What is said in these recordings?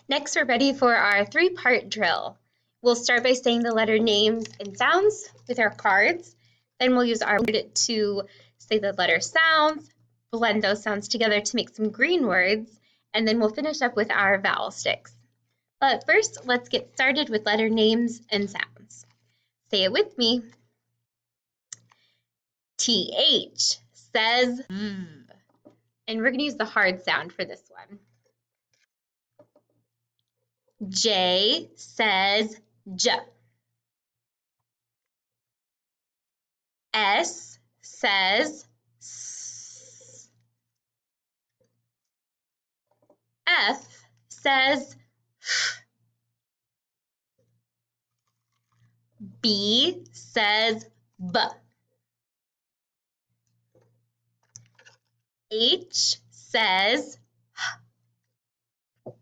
Next, we're ready for our three-part drill. We'll start by saying the letter names and sounds with our cards. Then we'll use our word to say the letter sounds, blend those sounds together to make some green words, and then we'll finish up with our vowel sticks. But first, let's get started with letter names and sounds. Say it with me. TH says V. And we're going to use the hard sound for this one. J says J. S says S. F says F. B says B. H says H.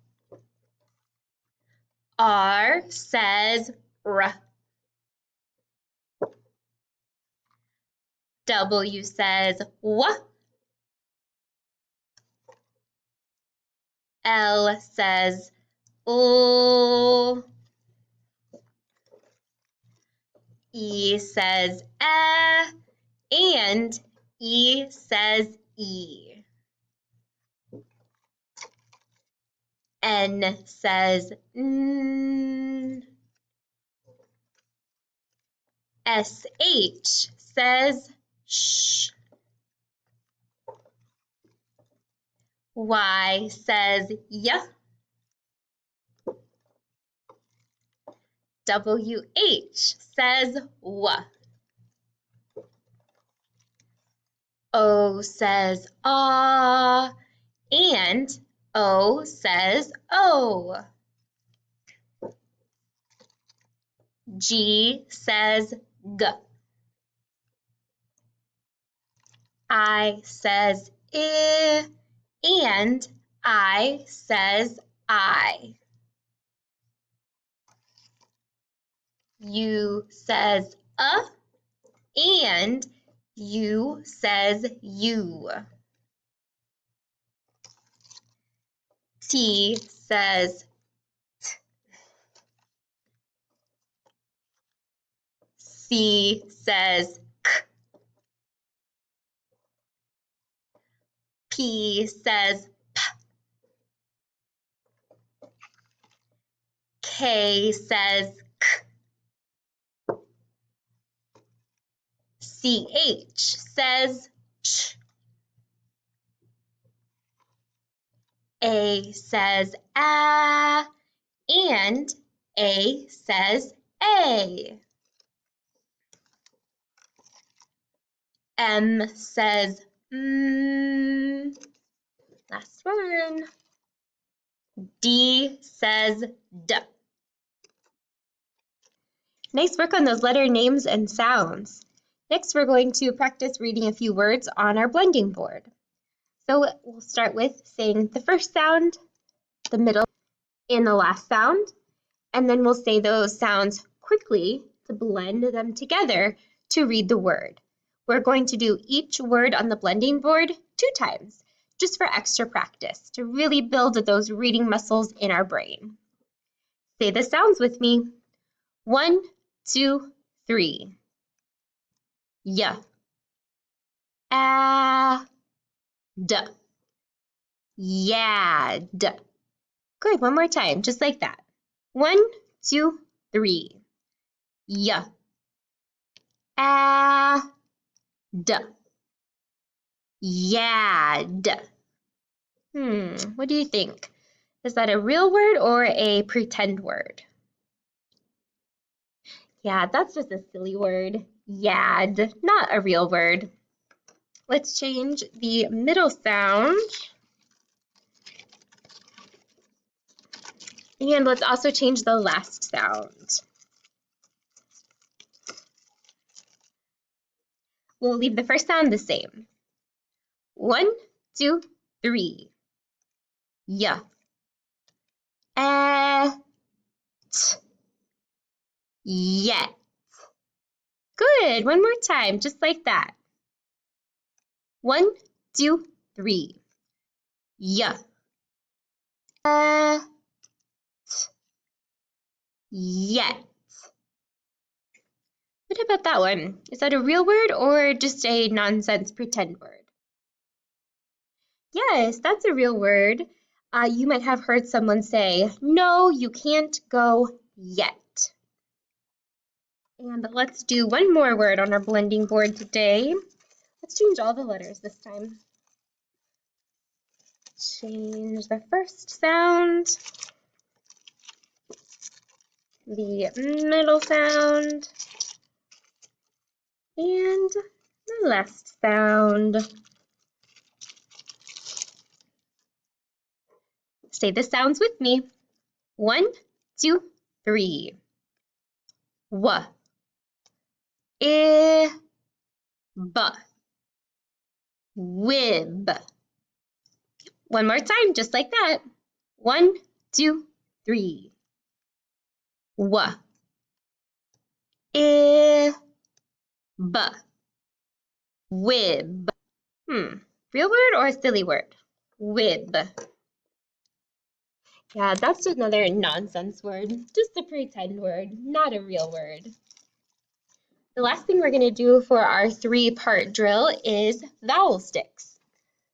R says R. W says W. L says L. E says E. And E says E. N says N. SH says sh. Y says y. WH says w. O says ah. And O says O. G says G. I says I. And I says I. U says and U says you. T says t. C says k. P says p. K says k. CH says ch. A says a. And A says A. M says mm. Last one. D says D. Nice work on those letter names and sounds. Next, we're going to practice reading a few words on our blending board. So we'll start with saying the first sound, the middle, and the last sound, and then we'll say those sounds quickly to blend them together to read the word. We're going to do each word on the blending board 2 times, just for extra practice, to really build those reading muscles in our brain. Say the sounds with me. 1, 2, 3. Y. A. D. Yad. Good, one more time, just like that. 1, 2, 3. Y. A. D. Yad. What do you think? Is that a real word or a pretend word? Yeah, that's just a silly word. Yad, not a real word. Let's change the middle sound. And let's also change the last sound. We'll leave the first sound the same. 1, 2, 3. Y. T. Yet. Good, one more time, just like that. 1, 2, 3. Y. Yet. What about that one? Is that a real word or just a nonsense pretend word? Yes, that's a real word. You might have heard someone say, no, you can't go yet. And let's do one more word on our blending board today. Let's change all the letters this time. Change the first sound, the middle sound, and the last sound. Say the sounds with me. 1, 2, 3. W, I, b, wib. One more time, just like that. 1, 2, 3. W, I, b, wib. Real word or a silly word? Wib. Yeah, that's another nonsense word. Just a pretend word, not a real word. The last thing we're going to do for our 3-part drill is vowel sticks.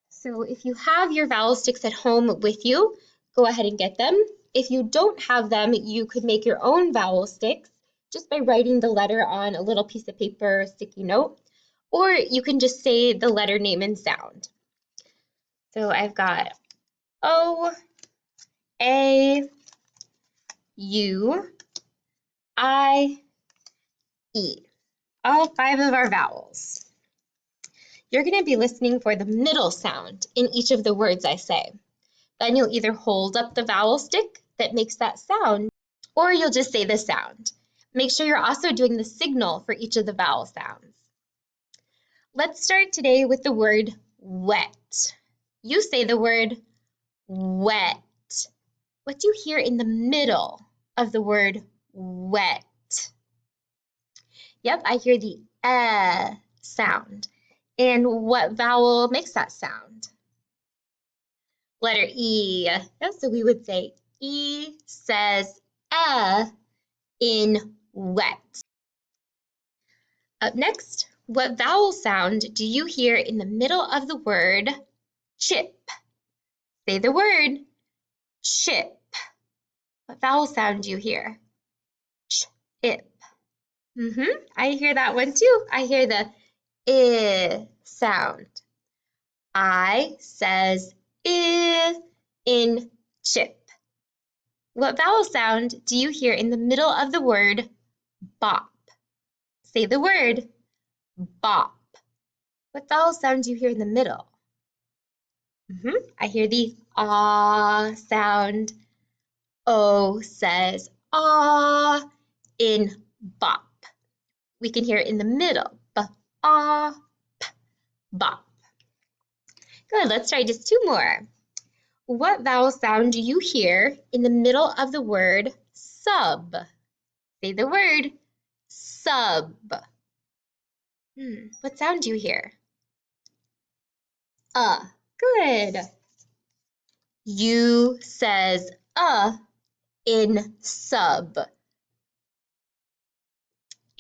So if you have your vowel sticks at home with you, go ahead and get them. If you don't have them, you could make your own vowel sticks just by writing the letter on a little piece of paper or sticky note, or you can just say the letter name and sound. So I've got O, A, U, I, E, all 5 of our vowels. You're going to be listening for the middle sound in each of the words I say. Then you'll either hold up the vowel stick that makes that sound, or you'll just say the sound. Make sure you're also doing the signal for each of the vowel sounds. Let's start today with the word wet. You say the word wet. What do you hear in the middle of the word wet? Yep, I hear the sound. And what vowel makes that sound? Letter E. Yeah, so we would say E says in wet. Up next, what vowel sound do you hear in the middle of the word chip? Say the word chip. What vowel sound do you hear? Chip. I hear that one too. I hear the I sound. I says I in chip. What vowel sound do you hear in the middle of the word bop? Say the word bop. What vowel sound do you hear in the middle? I hear the ah sound. O says ah in bop. We can hear it in the middle. B-ah, bop. Good, let's try just 2 more. What vowel sound do you hear in the middle of the word sub? Say the word sub. What sound do you hear? Good. U says in sub.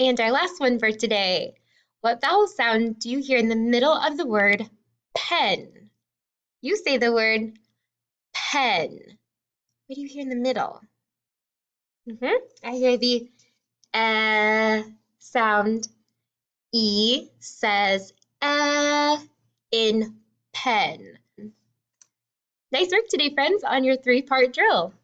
And our last one for today. What vowel sound do you hear in the middle of the word pen? You say the word pen. What do you hear in the middle? I hear the sound. E says in pen. Nice work today, friends, on your 3-part drill.